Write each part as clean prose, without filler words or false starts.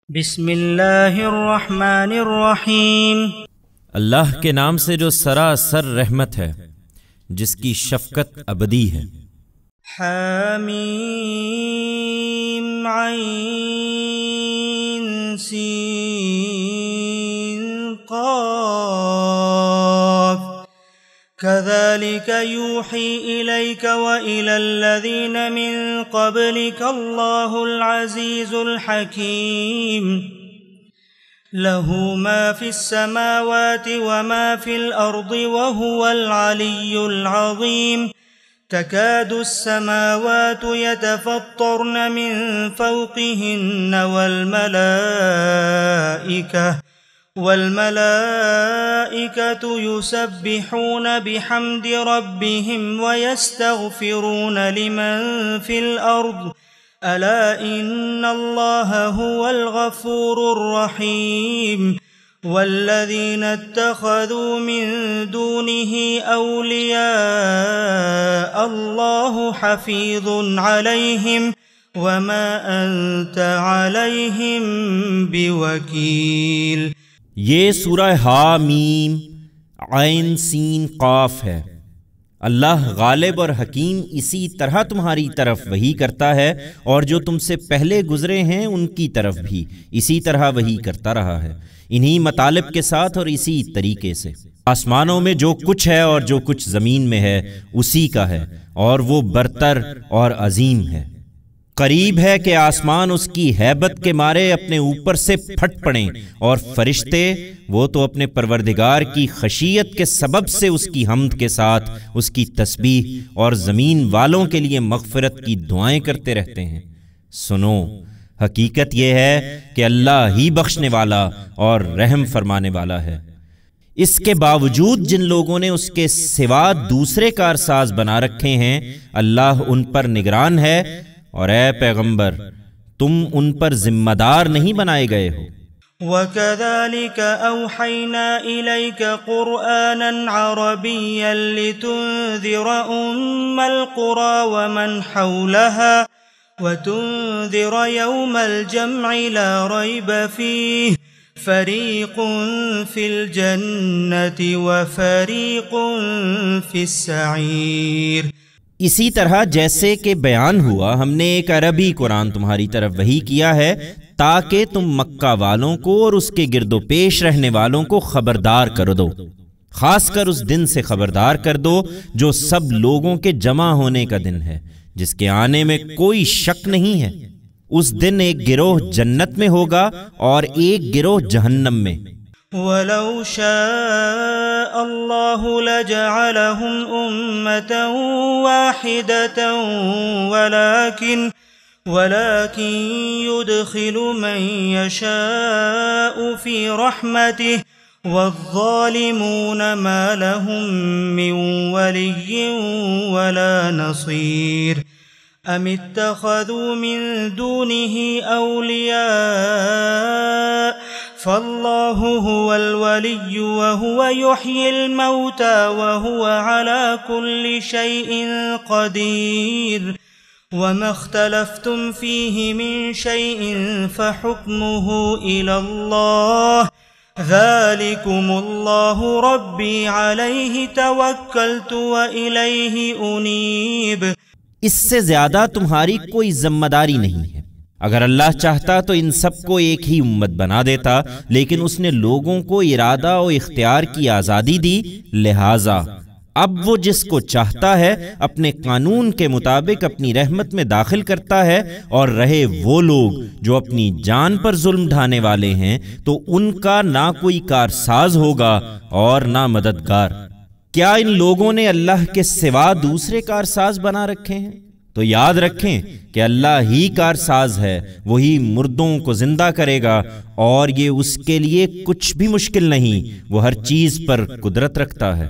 بسم اللہ الرحمن الرحیم۔ اللہ کے نام سے جو سراسر رحمت ہے، جس کی شفقت ابدی ہے۔ حامیم عین سین قاف كذلك يوحي إليك وإلى الذين من قبلك الله العزيز الحكيم له ما في السماوات وما في الأرض وهو العلي العظيم تكاد السماوات يتفطرن من فوقهن والملائكة يسبحون بحمد ربهم ويستغفرون لمن في الأرض ألا إن الله هو الغفور الرحيم والذين اتخذوا من دونه أولياء الله حفيظ عليهم وما أنت عليهم بوكيل۔ یہ سورہ حامیم عین سین قاف ہے۔ اللہ غالب اور حکیم اسی طرح تمہاری طرف وحی کرتا ہے، اور جو تم سے پہلے گزرے ہیں ان کی طرف بھی اسی طرح وحی کرتا رہا ہے، انہی مطالب کے ساتھ اور اسی طریقے سے۔ آسمانوں میں جو کچھ ہے اور جو کچھ زمین میں ہے اسی کا ہے، اور وہ برتر اور عظیم ہے۔ قریب ہے کہ آسمان اس کی ہیبت کے مارے اپنے اوپر سے پھٹ پڑیں، اور فرشتے وہ تو اپنے پروردگار کی خشیت کے سبب سے اس کی حمد کے ساتھ اس کی تسبیح اور زمین والوں کے لیے مغفرت کی دعائیں کرتے رہتے ہیں۔ سنو، حقیقت یہ ہے کہ اللہ ہی بخشنے والا اور رحم فرمانے والا ہے۔ اس کے باوجود جن لوگوں نے اس کے سوا دوسرے کارساز بنا رکھے ہیں، اللہ ان پر نگران ہے، اور اے پیغمبر تم ان پر ذمہ دار نہیں بنائے گئے ہو۔ وَكَذَلِكَ أَوْحَيْنَا إِلَيْكَ قُرْآنًا عَرَبِيًّا لِتُنذِرَ أُمَّ الْقُرَى وَمَنْ حَوْلَهَا وَتُنذِرَ يَوْمَ الْجَمْعِ لَا رَيْبَ فِيهِ فَرِيقٌ فِي الْجَنَّةِ وَفَرِيقٌ فِي السَّعِيرِ۔ اسی طرح جیسے کہ بیان ہوا، ہم نے ایک عربی قرآن تمہاری طرف وحی کیا ہے تاکہ تم مکہ والوں کو اور اس کے گرد و پیش رہنے والوں کو خبردار کر دو، خاص کر اس دن سے خبردار کر دو جو سب لوگوں کے جمع ہونے کا دن ہے، جس کے آنے میں کوئی شک نہیں ہے۔ اس دن ایک گروہ جنت میں ہوگا اور ایک گروہ جہنم میں۔ وَلَوْ شَاءَ اللَّهُ لَجَعَلَهُمْ أُمَّةً وَاحِدَةً وَلَكِنْ يُدْخِلُ مَنْ يَشَاءُ فِي رَحْمَتِهِ وَالظَّالِمُونَ مَا لَهُم مِّن وَلِيٍّ وَلَا نَصِيرٍ أَمِ اتَّخَذُوا مِن دُونِهِ أَوْلِيَاءَ فاللہ هو الولی وهو يحيي الموتى وهو على كل شيء قدير وما اختلفتم فيه من شيء فحكمه إلى الله ذلكم الله ربي عليه توكلت وإليه أنيب۔ اس سے زیادہ تمہاری کوئی ذمہ داری نہیں ہے۔ اگر اللہ چاہتا تو ان سب کو ایک ہی امت بنا دیتا، لیکن اس نے لوگوں کو ارادہ و اختیار کی آزادی دی، لہٰذا اب وہ جس کو چاہتا ہے اپنے قانون کے مطابق اپنی رحمت میں داخل کرتا ہے، اور رہے وہ لوگ جو اپنی جان پر ظلم ڈھانے والے ہیں تو ان کا نہ کوئی کارساز ہوگا اور نہ مددگار۔ کیا ان لوگوں نے اللہ کے سوا دوسرے کارساز بنا رکھے ہیں؟ تو یاد رکھیں کہ اللہ ہی کارساز ہے، وہی مردوں کو زندہ کرے گا، اور یہ اس کے لیے کچھ بھی مشکل نہیں، وہ ہر چیز پر قدرت رکھتا ہے۔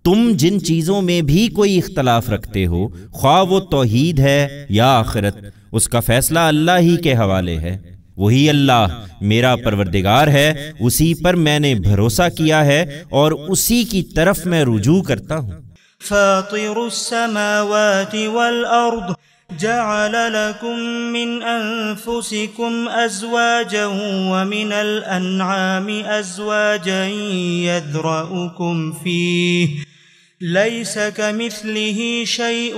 تم جن چیزوں میں بھی کوئی اختلاف رکھتے ہو، خواہ وہ توحید ہے یا آخرت، اس کا فیصلہ اللہ ہی کے حوالے ہے۔ وہی اللہ میرا پروردگار ہے، اسی پر میں نے بھروسہ کیا ہے اور اسی کی طرف میں رجوع کرتا ہوں۔ فاطر السماوات والأرض جعل لكم من أنفسكم أزواجا ومن الأنعام أزواجا يذرأكم فيه ليس كمثله شيء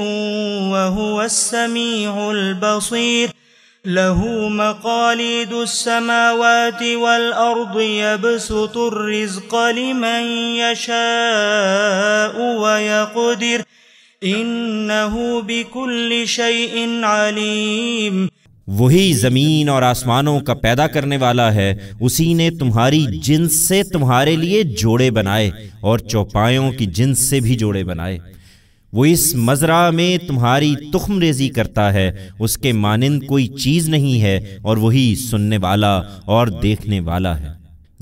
وهو السميع البصير له مقاليد السماوات والأرض يبسط الرزق لمن يشاء ويقدر إنه بكل شيء عليم۔ وہی زمین اور آسمانوں کا پیدا کرنے والا ہے، اسی نے تمہاری جنس سے تمہارے لیے جوڑے بنائے اور چوپایوں کی جنس سے بھی جوڑے بنائے۔ وہ اس مزرعہ میں تمہاری تخم ریزی کرتا ہے، اس کے مانند کوئی چیز نہیں ہے، اور وہی سننے والا اور دیکھنے والا ہے۔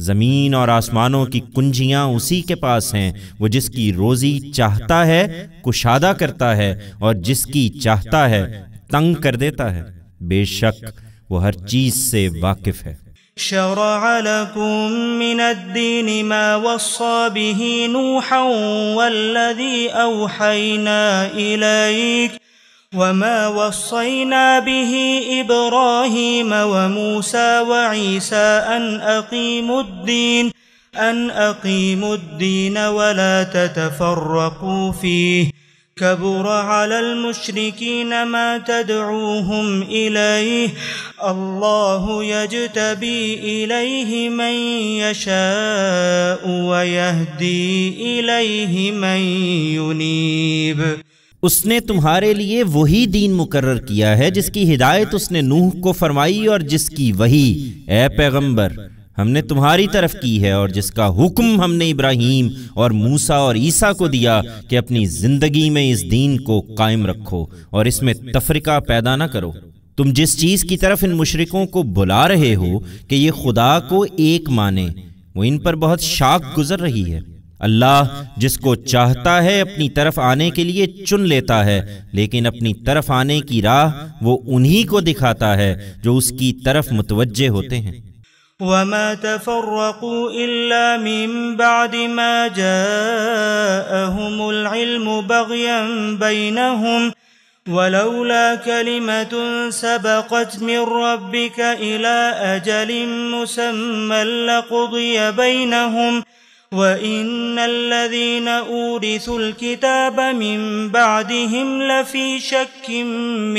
زمین اور آسمانوں کی کنجیاں اسی کے پاس ہیں، وہ جس کی روزی چاہتا ہے کشادہ کرتا ہے، اور جس کی چاہتا ہے تنگ کر دیتا ہے، بے شک وہ ہر چیز سے واقف ہے۔ شرع لكم من الدين ما وصى به نوحا والذي أوحينا إليك وما وصينا به إبراهيم وموسى وعيسى أن أقيموا الدين ولا تتفرقوا فيه كبر على المشركين ما تدعوهم إليه الله يجتبي إليه من يشاء ويهدي إليه من ينيب۔ اس نے تمہارے لیے وہی دین مقرر کیا ہے جس کی ہدایت اس نے نوح کو فرمائی اور جس کی وحی اے پیغمبر ہم نے تمہاری طرف کی ہے، اور جس کا حکم ہم نے ابراہیم اور موسیٰ اور عیسیٰ کو دیا کہ اپنی زندگی میں اس دین کو قائم رکھو اور اس میں تفرقہ پیدا نہ کرو۔ تم جس چیز کی طرف ان مشرکوں کو بلا رہے ہو کہ یہ خدا کو ایک مانے، وہ ان پر بہت شاک گزر رہی ہے۔ اللہ جس کو چاہتا ہے اپنی طرف آنے کے لیے چن لیتا ہے، لیکن اپنی طرف آنے کی راہ وہ انہی کو دکھاتا ہے جو اس کی طرف متوجہ ہوتے ہیں۔ وما تفرقوا إلا من بعد ما جاءهم العلم بغيا بينهم ولولا كلمة سبقت من ربك إلى أجل مسمى لقضي بينهم وَإِنَّ الَّذِينَ أُورِثُوا الْكِتَابَ مِن بَعْدِهِمْ لَفِي شَكٍّ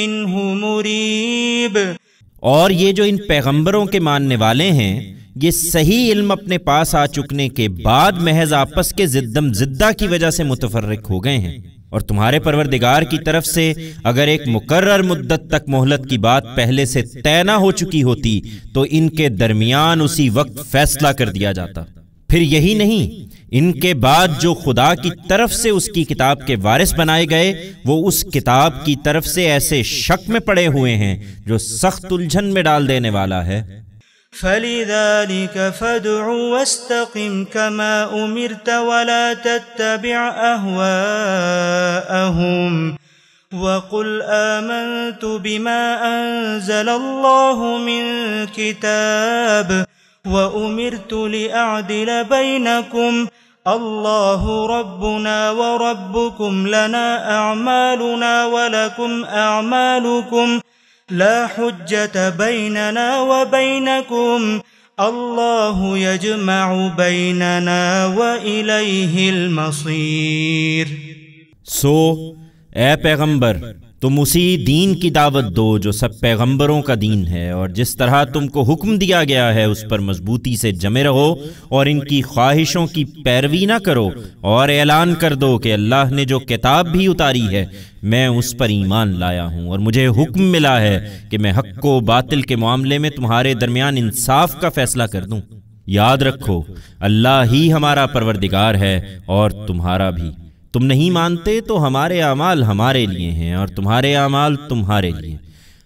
مِّنْهُ مُرِيبٍ۔ اور یہ جو ان پیغمبروں کے ماننے والے ہیں، یہ صحیح علم اپنے پاس آ چکنے کے بعد محض آپس کے زدم زدہ کی وجہ سے متفرق ہو گئے ہیں، اور تمہارے پروردگار کی طرف سے اگر ایک مقرر مدت تک مہلت کی بات پہلے سے طے نہ ہو چکی ہوتی تو ان کے درمیان اسی وقت فیصلہ کر دیا جاتا۔ پھر یہی نہیں، ان کے بعد جو خدا کی طرف سے اس کی کتاب کے وارث بنائے گئے وہ اس کتاب کی طرف سے ایسے شک میں پڑے ہوئے ہیں جو سخت الجھن میں ڈال دینے والا ہے۔ فَلِذَلِكَ فَادْعُ وَاسْتَقِمْ كَمَا أُمِرْتَ وَلَا تَتَّبِعْ أَهْوَاءَهُمْ وَقُلْ آمَنْتُ بِمَا أَنزَلَ اللَّهُ مِنْ كِتَابٍ وَأُمِرْتُ لِأَعْدِلَ بَيْنَكُمْ اللَّهُ رَبُّنَا وَرَبُّكُمْ لَنَا أَعْمَالُنَا وَلَكُمْ أَعْمَالُكُمْ لَا حُجَّةَ بَيْنَنَا وَبَيْنَكُمْ اللَّهُ يَجْمَعُ بَيْنَنَا وَإِلَيْهِ الْمَصِيرُ۔ سو اے پیغمبر تم اسی دین کی دعوت دو جو سب پیغمبروں کا دین ہے، اور جس طرح تم کو حکم دیا گیا ہے اس پر مضبوطی سے جمے رہو اور ان کی خواہشوں کی پیروی نہ کرو، اور اعلان کر دو کہ اللہ نے جو کتاب بھی اتاری ہے میں اس پر ایمان لایا ہوں، اور مجھے حکم ملا ہے کہ میں حق و باطل کے معاملے میں تمہارے درمیان انصاف کا فیصلہ کر دوں۔ یاد رکھو اللہ ہی ہمارا پروردگار ہے اور تمہارا بھی۔ تم نہیں مانتے تو ہمارے اعمال ہمارے لیے ہیں اور تمہارے اعمال تمہارے لیے،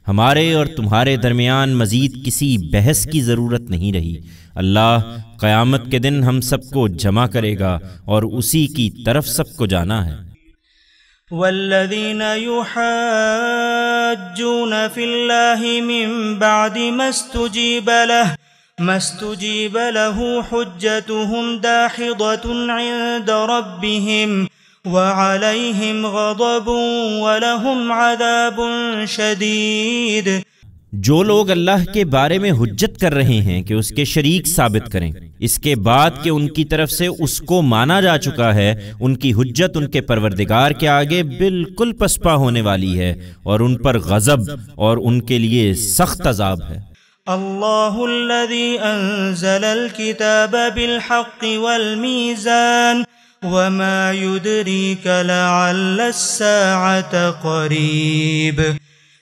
ہمارے اور تمہارے درمیان مزید کسی بحث کی ضرورت نہیں رہی۔ اللہ قیامت کے دن ہم سب کو جمع کرے گا اور اسی کی طرف سب کو جانا ہے۔ والذین یحاجون فی اللہ من بعد ما استجیب له حجتهم داحضة عند ربهم وعليهم غضب ولهم عذاب شديد۔ جو لوگ اللہ کے بارے میں حجت کر رہے ہیں کہ اس کے شریک ثابت کریں، اس کے بعد کہ ان کی طرف سے اس کو مانا جا چکا ہے، ان کی حجت ان کے پروردگار کے آگے بالکل پسپا ہونے والی ہے، اور ان پر غضب اور ان کے لیے سخت عذاب ہے۔ اللہ الذی انزل الكتاب بالحق والمیزان وما يدريك لعل الساعة قريب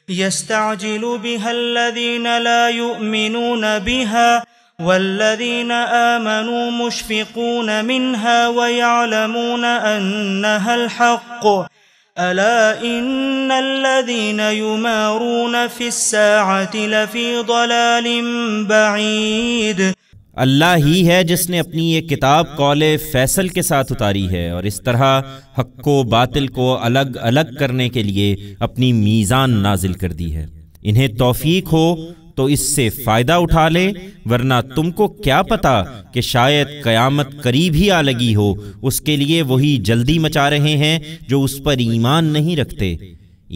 يستعجل بها الذين لا يؤمنون بها والذين آمنوا مشفقون منها ويعلمون أنها الحق ألا إن الذين يمارون في الساعة لفي ضلال بعيد۔ اللہ ہی ہے جس نے اپنی یہ کتاب قول فیصل کے ساتھ اتاری ہے، اور اس طرح حق و باطل کو الگ الگ کرنے کے لیے اپنی میزان نازل کر دی ہے۔ انہیں توفیق ہو تو اس سے فائدہ اٹھا لے، ورنہ تم کو کیا پتا کہ شاید قیامت قریب ہی آ لگی ہو۔ اس کے لیے وہی جلدی مچا رہے ہیں جو اس پر ایمان نہیں رکھتے۔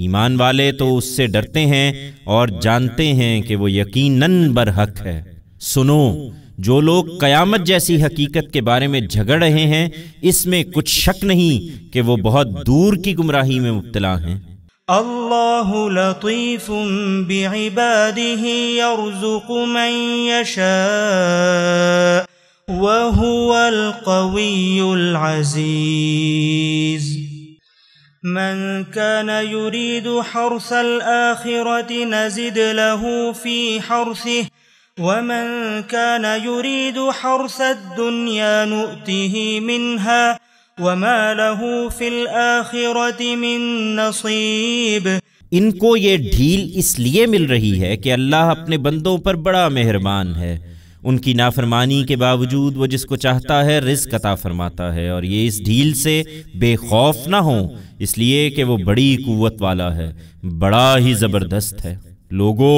ایمان والے تو اس سے ڈرتے ہیں اور جانتے ہیں کہ وہ یقیناً برحق ہے۔ سنو، جو لوگ قیامت جیسی حقیقت کے بارے میں جھگڑ رہے ہیں، اس میں کچھ شک نہیں کہ وہ بہت دور کی گمراہی میں مبتلا ہیں۔ اللہ لطیف بعباده یرزق من یشاء وهو القوی العزیز۔ من كان يريد حرث الآخرة نزد له في حرثه ومن كان يريد حرث الدنيا نؤته منها وما له في الآخرة من نصيب۔ ان کو یہ ڈھیل اس لیے مل رہی ہے کہ اللہ اپنے بندوں پر بڑا مہربان ہے۔ ان کی نافرمانی کے باوجود وہ جس کو چاہتا ہے رزق عطا فرماتا ہے، اور یہ اس ڈھیل سے بے خوف نہ ہوں، اس لیے کہ وہ بڑی قوت والا ہے، بڑا ہی زبردست ہے۔ لوگو،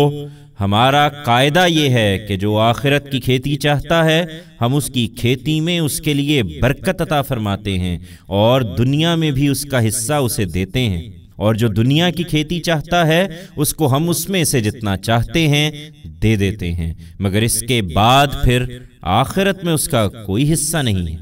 ہمارا قاعدہ یہ ہے کہ جو آخرت کی کھیتی چاہتا ہے، ہم اس کی کھیتی میں اس کے لیے برکت عطا فرماتے ہیں اور دنیا میں بھی اس کا حصہ اسے دیتے ہیں، اور جو دنیا کی کھیتی چاہتا ہے اس کو ہم اس میں سے جتنا چاہتے ہیں دے دیتے ہیں، مگر اس کے بعد پھر آخرت میں اس کا کوئی حصہ نہیں ہے۔